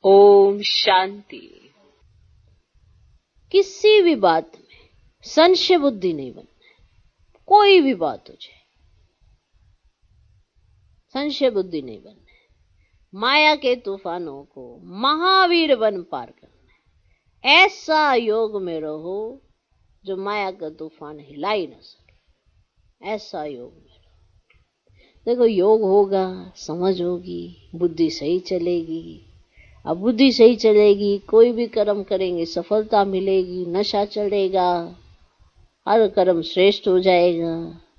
ओम शांति। किसी भी बात में संशय बुद्धि नहीं बनना है। कोई भी बात हो जाए, संशय बुद्धि नहीं बनना है। माया के तूफानों को महावीर बन पार करना है। ऐसा योग में रहो जो माया का तूफान हिला ही ना सके। ऐसा योग में रहो। देखो, योग होगा, समझ होगी, बुद्धि सही चलेगी। अब बुद्धि सही चलेगी, कोई भी कर्म करेंगे सफलता मिलेगी, नशा चढ़ेगा, हर कर्म श्रेष्ठ हो जाएगा।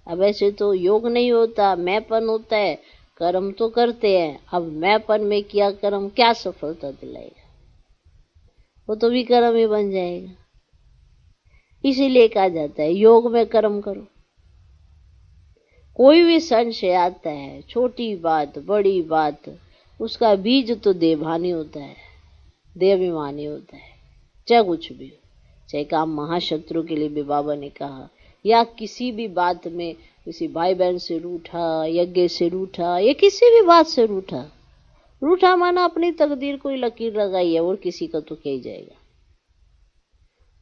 अब ऐसे तो योग नहीं होता, मैंपन होता है। कर्म तो करते हैं, अब मैंपन में किया कर्म क्या सफलता दिलाएगा? वो तो भी कर्म ही बन जाएगा। इसीलिए कहा जाता है योग में कर्म करो। कोई भी संशय आता है, छोटी बात बड़ी बात, उसका बीज तो देवानी होता है, देवाभिमानी होता है। चाहे कुछ भी हो, चाहे काम महाशत्रु के लिए भी बाबा ने कहा, या किसी भी बात में किसी भाई बहन से रूठा, यज्ञ से रूठा, या किसी भी बात से रूठा। रूठा माना अपनी तकदीर कोई लकीर लगाई है, और किसी का तो क्या ही जाएगा,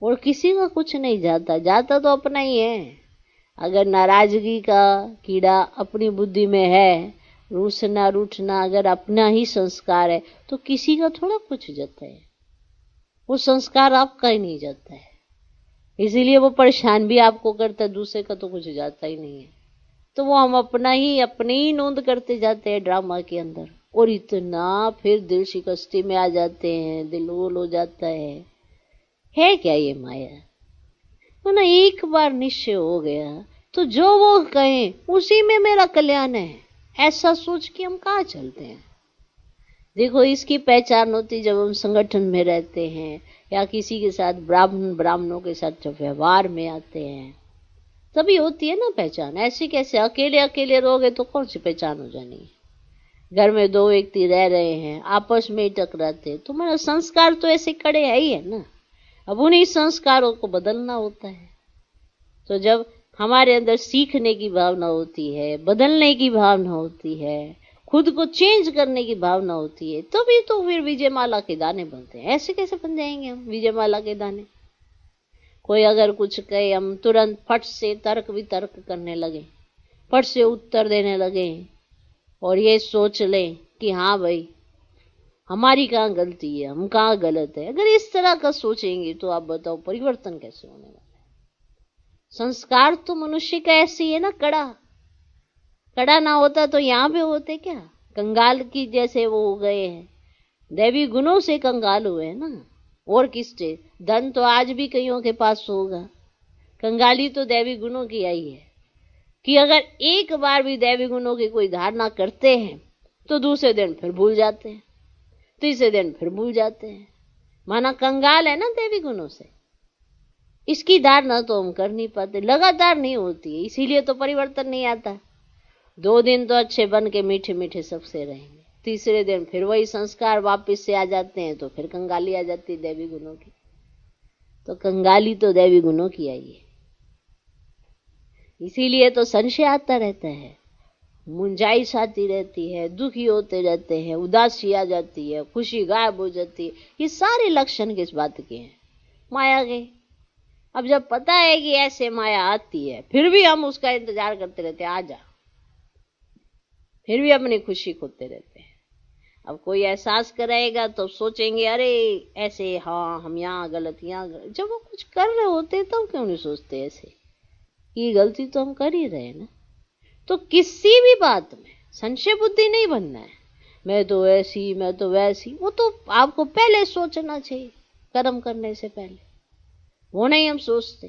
और किसी का कुछ नहीं जाता, जाता तो अपना ही है। अगर नाराजगी का कीड़ा अपनी बुद्धि में है, रूठना रूठना अगर अपना ही संस्कार है, तो किसी का थोड़ा कुछ जाता है। वो संस्कार आपका ही नहीं जाता है, इसीलिए वो परेशान भी आपको करता है, दूसरे का तो कुछ जाता ही नहीं है। तो वो हम अपनी ही नोंद करते जाते हैं ड्रामा के अंदर, और इतना फिर दिल शिकस्ती में आ जाते हैं, दिल होल हो जाता है क्या ये माया? तो ना, एक बार निश्चय हो गया तो जो वो कहें उसी में मेरा कल्याण है, ऐसा सोच के हम कहाँ चलते हैं? देखो, इसकी पहचान होती जब हम संगठन में रहते हैं, या किसी के साथ ब्राह्मणों के साथ जब व्यवहार में आते हैं, तभी होती है ना पहचान। ऐसे कैसे अकेले अकेले रहोगे तो कौन सी पहचान हो जानी है? घर में दो व्यक्ति रह रहे हैं, आपस में टकराते, तो मेरा संस्कार तो ऐसे कड़े है ही है ना। अब उन्हीं संस्कारों को बदलना होता है। तो जब हमारे अंदर सीखने की भावना होती है, बदलने की भावना होती है, खुद को चेंज करने की भावना होती है, तभी तो फिर विजयमाला के दाने बनते हैं। ऐसे कैसे बन जाएंगे हम विजयमाला के दाने? कोई अगर कुछ कहे, हम तुरंत फट से तर्क वितर्क करने लगे, फट से उत्तर देने लगे, और ये सोच लें कि हाँ भाई, हमारी कहाँ गलती है, हम कहाँ गलत है। अगर इस तरह का सोचेंगे तो आप बताओ परिवर्तन कैसे होने वाला है? संस्कार तो मनुष्य का ऐसे ही है ना, कड़ा ना होता तो यहाँ पे होते क्या? कंगाल की जैसे वो हो गए हैं, दैवी गुणों से कंगाल हुए हैं ना। और किससे? धन तो आज भी कईयों के पास होगा, कंगाली तो दैवी गुणों की आई है कि अगर एक बार भी दैवी गुणों की कोई धारणा करते हैं तो दूसरे दिन फिर भूल जाते हैं, तीसरे दिन फिर भूल जाते हैं। माना कंगाल है ना देवी गुणों से। इसकी धारणा तो हम कर नहीं पाते, लगातार नहीं होती है, इसीलिए तो परिवर्तन नहीं आता। 2 दिन तो अच्छे बन के मीठे मीठे सबसे रहेंगे, तीसरे दिन फिर वही संस्कार वापस से आ जाते हैं, तो फिर कंगाली आ जाती है देवी गुणों की। तो कंगाली तो देवी गुणों की आई है, इसीलिए तो संशय आता रहता है, मुंजाइश आती रहती है, दुखी होते रहते हैं, उदासी आ जाती है, खुशी गायब हो जाती है। ये सारे लक्षण किस बात के हैं? माया के। अब जब पता है कि ऐसे माया आती है, फिर भी हम उसका इंतजार करते रहते हैं, आ जा, फिर भी अपनी खुशी खोते रहते हैं। अब कोई एहसास कराएगा तो सोचेंगे अरे ऐसे, हाँ हम यहाँ गलत, यहाँ गलत। जब वो कुछ कर रहे होते तब क्यों नहीं सोचते ऐसे? ये गलती तो हम कर ही रहे हैं ना। तो किसी भी बात में संशय बुद्धि नहीं बनना है, मैं तो ऐसी, मैं तो वैसी। वो तो आपको पहले सोचना चाहिए, कर्म करने से पहले। वो नहीं हम सोचते,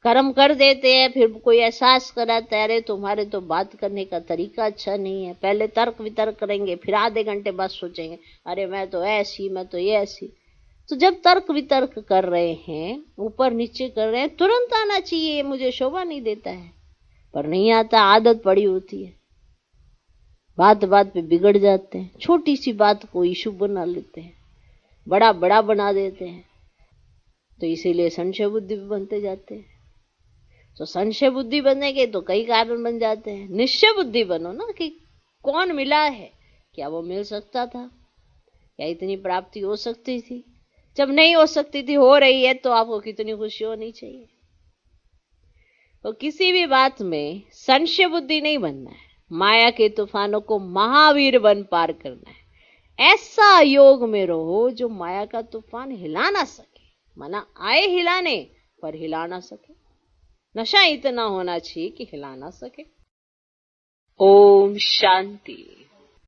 कर्म कर देते हैं, फिर कोई एहसास कराता है अरे तुम्हारे तो बात करने का तरीका अच्छा नहीं है। पहले तर्क वितर्क करेंगे, फिर आधे घंटे बाद सोचेंगे अरे मैं तो ऐसी, मैं तो ये ऐसी। तो जब तर्क वितर्क कर रहे हैं, ऊपर नीचे कर रहे हैं, तुरंत आना चाहिए, मुझे शोभा नहीं देता है, पर नहीं आता, आदत पड़ी होती है, बात बात पे बिगड़ जाते हैं, छोटी सी बात को इशू बना लेते हैं, बड़ा बड़ा बना देते हैं। तो इसीलिए संशय बुद्धि भी बनते जाते हैं। तो संशय बुद्धि बनने के तो कई कारण बन जाते हैं। निश्चय बुद्धि बनो ना कि कौन मिला है, क्या वो मिल सकता था? क्या इतनी प्राप्ति हो सकती थी? जब नहीं हो सकती थी, हो रही है, तो आपको कितनी खुशी होनी चाहिए। तो किसी भी बात में संशय बुद्धि नहीं बनना है। माया के तूफानों को महावीर बन पार करना है। ऐसा योग में रहो जो माया का तूफान हिला ना सके। मना आए हिलाने, पर हिला ना सके। नशा इतना होना चाहिए कि हिला ना सके। ओम शांति।